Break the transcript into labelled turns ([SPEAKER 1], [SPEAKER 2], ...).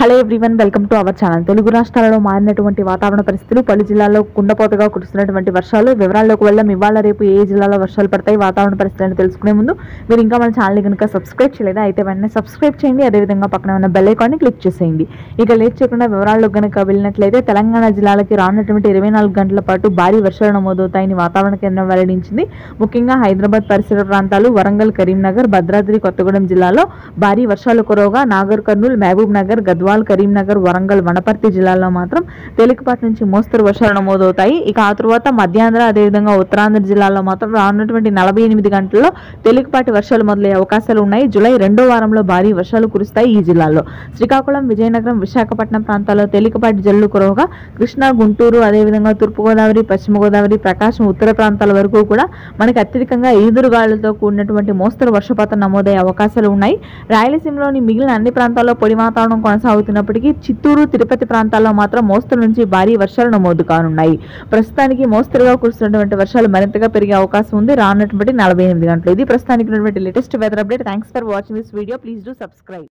[SPEAKER 1] Hello everyone, welcome to our channel. Telugu రాష్ట్రాలలో మారినటువంటి వాతావరణ పరిస్థితులు, పలు జిల్లాల్లో కుండపోతగా కురుస్తున్నటువంటి వర్షాలు వివరాల్లోకి వెళ్దాం. ఇవాళ రేపు ఏ జిల్లాలో వర్షాలు పడతాయి, వాతావరణ పరిస్థితులను తెలుసుకునే ముందు మీరు ఇంకా మన ఛానల్ని కనుక సబ్స్క్రైబ్ చేయలేదా అయితే వెంటనే సబ్స్క్రైబ్ చేయండి. అదేవిధంగా పక్కన ఉన్న బెల్ ఐకాన్ని క్లిక్ చేసేయండి. ఇక లేట్ చేయకుండా వివరాల్లో కనుక వెళ్ళినట్లయితే తెలంగాణ జిల్లాలకి రానున్నటువంటి 24 గంటల పాటు భారీ వర్షాలు నమోదవుతాయని వాతావరణ కేంద్రం వెల్లడించింది. ముఖ్యంగా హైదరాబాద్ పరిసర ప్రాంతాలు, వరంగల్, కరీంనగర్, భద్రాద్రి కొత్తగూడెం జిల్లాలో భారీ వర్షాలు కురవగా నాగర్ కర్నూల్, మహబూబ్ నగర్, గద్వాల్, కరీంనగర్, వరంగల్, వనపర్తి జిల్లాల్లో మాత్రం తేలికపాటి నుంచి మోస్తరు వర్షాలు నమోదవుతాయి. ఇక ఆ తర్వాత మధ్యాంధ్ర, అదేవిధంగా ఉత్తరాంధ్ర జిల్లాల్లో మాత్రం రానున్నటువంటి 48 గంటల్లో తేలికపాటి వర్షాలు మొదలయ్యే అవకాశాలు ఉన్నాయి. జూలై 2వ వారంలో భారీ వర్షాలు కురుస్తాయి ఈ జిల్లాల్లో. శ్రీకాకుళం, విజయనగరం, విశాఖపట్నం ప్రాంతాల్లో తేలికపాటి జల్లు కురవగా కృష్ణా, గుంటూరు, అదేవిధంగా తూర్పుగోదావరి, పశ్చిమ గోదావరి, ప్రకాశం, ఉత్తర ప్రాంతాల వరకు కూడా మనకి అత్యధికంగా ఈదురుగాలులతో కూడినటువంటి మోస్తరు వర్షపాతం నమోదయ్యే అవకాశాలు ఉన్నాయి. రాయలసీమలోని మిగిలిన అన్ని ప్రాంతాల్లో పొడి వాతావరణం కొనసాగుతున్నప్పటికీ చిత్తూరు, తిరుపతి ప్రాంతాల్లో మాత్రం మోస్తరు నుంచి భారీ వర్షాలు నమోదు కానున్నాయి. ప్రస్తుతానికి మోస్తరుగా కురుస్తున్నటువంటి వర్షాలు మరింతగా పెరిగే అవకాశం ఉంది రానున్నటువంటి 48 గంటలు. ఇది ప్రస్తుతానికి ఉన్నటువంటి latest weather update. Thanks for watching this video. Please do subscribe.